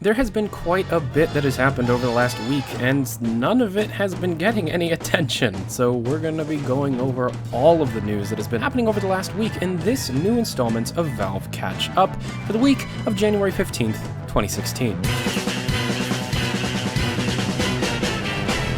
There has been quite a bit that has happened over the last week, and none of it has been getting any attention. So we're going to be going over all of the news that has been happening over the last week in this new installment of Valve Catch Up for the week of January 15th, 2016.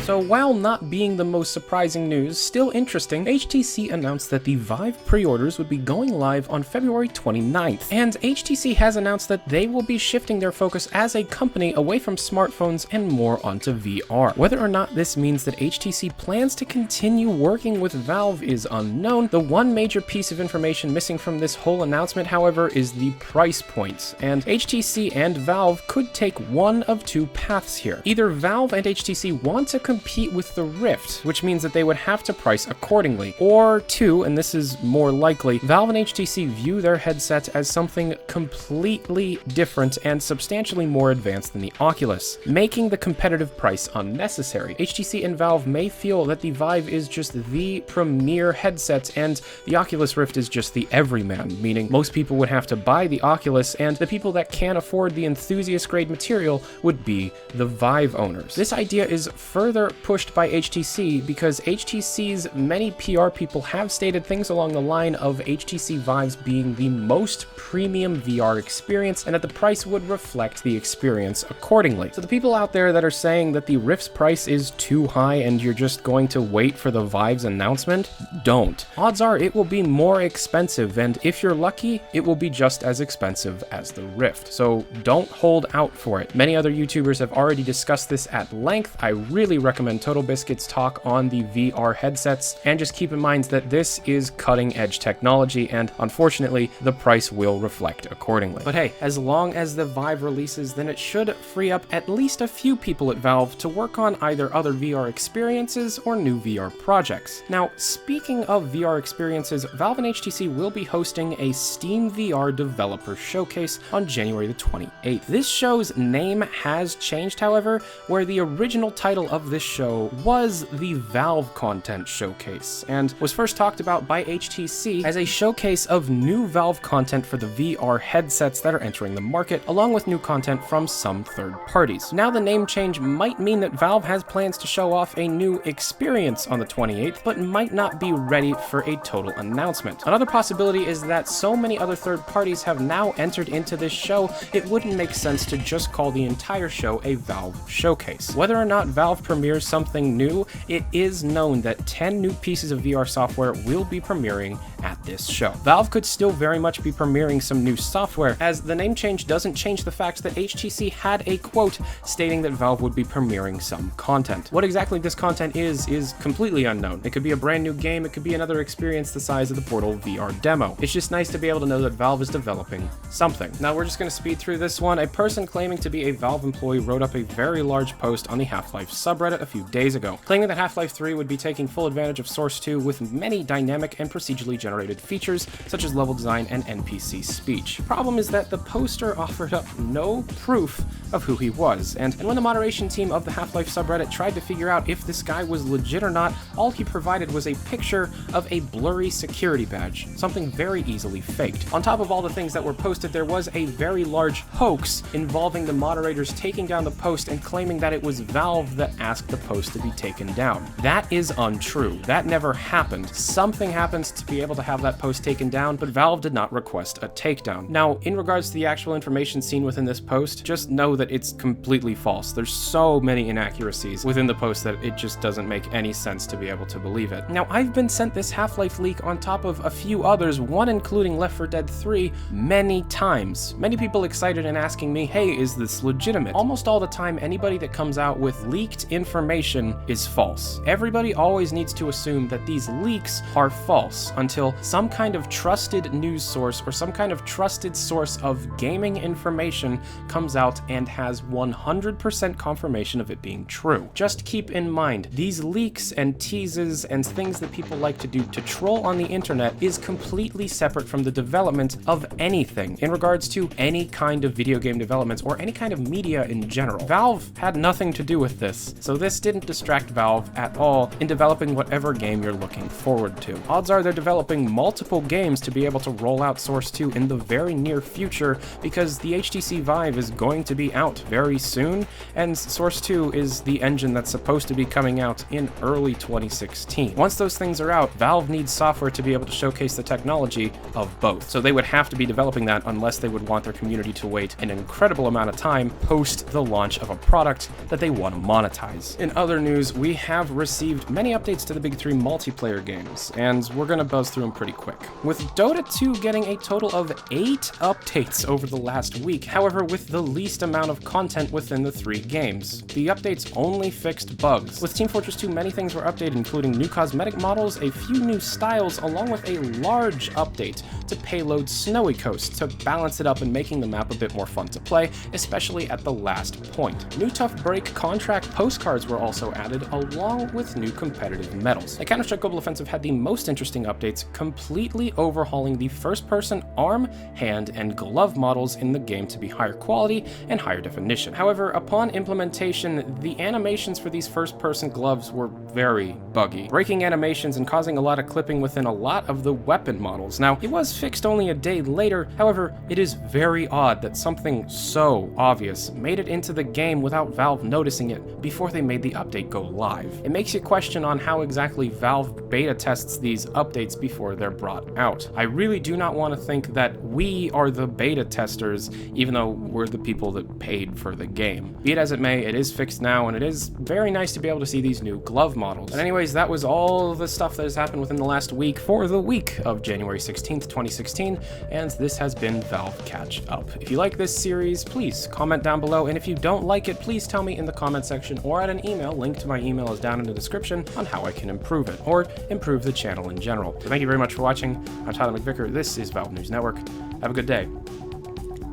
So while not being the most surprising news, still interesting, HTC announced that the Vive pre-orders would be going live on February 29th. And HTC has announced that they will be shifting their focus as a company away from smartphones and more onto VR. Whether or not this means that HTC plans to continue working with Valve is unknown. The one major piece of information missing from this whole announcement, however, is the price points. And HTC and Valve could take one of two paths here. Either Valve and HTC want to compete with the Rift, which means that they would have to price accordingly. Or two, and this is more likely, Valve and HTC view their headsets as something completely different and substantially more advanced than the Oculus, making the competitive price unnecessary. HTC and Valve may feel that the Vive is just the premier headset and the Oculus Rift is just the everyman, meaning most people would have to buy the Oculus and the people that can't afford the enthusiast-grade material would be the Vive owners. This idea is further pushed by HTC because HTC's many PR people have stated things along the line of HTC Vives being the most premium VR experience and that the price would reflect the experience accordingly. So the people out there that are saying that the Rift's price is too high and you're just going to wait for the Vive's announcement, don't. Odds are it will be more expensive, and if you're lucky, it will be just as expensive as the Rift. So don't hold out for it. Many other YouTubers have already discussed this at length. I really recommend Total Biscuit's talk on the VR headsets, and just keep in mind that this is cutting-edge technology, and unfortunately, the price will reflect accordingly. But hey, as long as the Vive releases, then it should free up at least a few people at Valve to work on either other VR experiences or new VR projects. Now, speaking of VR experiences, Valve and HTC will be hosting a SteamVR developer showcase on January the 28th. This show's name has changed, however, where the original title of this show was the Valve Content Showcase, and was first talked about by HTC as a showcase of new Valve content for the VR headsets that are entering the market, along with new content from some third parties. Now the name change might mean that Valve has plans to show off a new experience on the 28th, but might not be ready for a total announcement. Another possibility is that so many other third parties have now entered into this show, it wouldn't make sense to just call the entire show a Valve Showcase. Whether or not Valve premieres something new, it is known that 10 new pieces of VR software will be premiering at this show. Valve could still very much be premiering some new software, as the name change doesn't change the fact that HTC had a quote stating that Valve would be premiering some content. What exactly this content is completely unknown. It could be a brand new game, it could be another experience the size of the Portal VR demo. It's just nice to be able to know that Valve is developing something. Now we're just going to speed through this one. A person claiming to be a Valve employee wrote up a very large post on the Half-Life subreddit a few days ago, claiming that Half-Life 3 would be taking full advantage of Source 2 with many dynamic and procedurally generated features such as level design and NPC speech. Problem is that the poster offered up no proof of who he was, and when the moderation team of the Half-Life subreddit tried to figure out if this guy was legit or not, all he provided was a picture of a blurry security badge, something very easily faked. On top of all the things that were posted, there was a very large hoax involving the moderators taking down the post and claiming that it was Valve that asked the post to be taken down. That is untrue. That never happened. Something happens to be able to have that post taken down, but Valve did not request a takedown. Now, in regards to the actual information seen within this post, just know that it's completely false. There's so many inaccuracies within the post that it just doesn't make any sense to be able to believe it. Now, I've been sent this Half-Life leak on top of a few others, one including Left 4 Dead 3, many times. Many people excited and asking me, hey, is this legitimate? Almost all the time, anybody that comes out with leaked information is false. Everybody always needs to assume that these leaks are false until some kind of trusted news source or some kind of trusted source of gaming information comes out and has 100% confirmation of it being true. Just keep in mind, these leaks and teases and things that people like to do to troll on the internet is completely separate from the development of anything in regards to any kind of video game development or any kind of media in general. Valve had nothing to do with this, so this didn't distract Valve at all in developing whatever game you're looking forward to. Odds are they're developing developing multiple games to be able to roll out Source 2 in the very near future, because the HTC Vive is going to be out very soon, and Source 2 is the engine that's supposed to be coming out in early 2016. Once those things are out, Valve needs software to be able to showcase the technology of both. So they would have to be developing that unless they would want their community to wait an incredible amount of time post the launch of a product that they want to monetize. In other news, we have received many updates to the big three multiplayer games, and we're gonna buzz through them pretty quick. With Dota 2 getting a total of 8 updates over the last week, however with the least amount of content within the 3 games. The updates only fixed bugs. With Team Fortress 2, many things were updated, including new cosmetic models, a few new styles, along with a large update to Payload Snowy Coast to balance it up and making the map a bit more fun to play, especially at the last point. New Tough Break contract postcards were also added, along with new competitive medals. The Counter-Strike Global Offensive had the most interesting updates, completely overhauling the first-person arm, hand, and glove models in the game to be higher quality and higher definition. However, upon implementation, the animations for these first-person gloves were very buggy, breaking animations and causing a lot of clipping within a lot of the weapon models. Now, it was fixed only a day later, however, it is very odd that something so obvious made it into the game without Valve noticing it before they made the update go live. It makes you question on how exactly Valve beta tests these updates before they're brought out. I really do not want to think that we are the beta testers, even though we're the people that paid for the game. Be it as it may, it is fixed now, and it is very nice to be able to see these new glove models. And anyways, that was all the stuff that has happened within the last week for the week of January 16th, 2016, and this has been Valve Catch Up. If you like this series, please comment down below, and if you don't like it, please tell me in the comment section or at an email. Link to my email is down in the description on how I can improve it, or improve the channel in general. So thank you very much for watching. I'm Tyler McVicker. This is Valve News Network. Have a good day.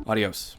Adios.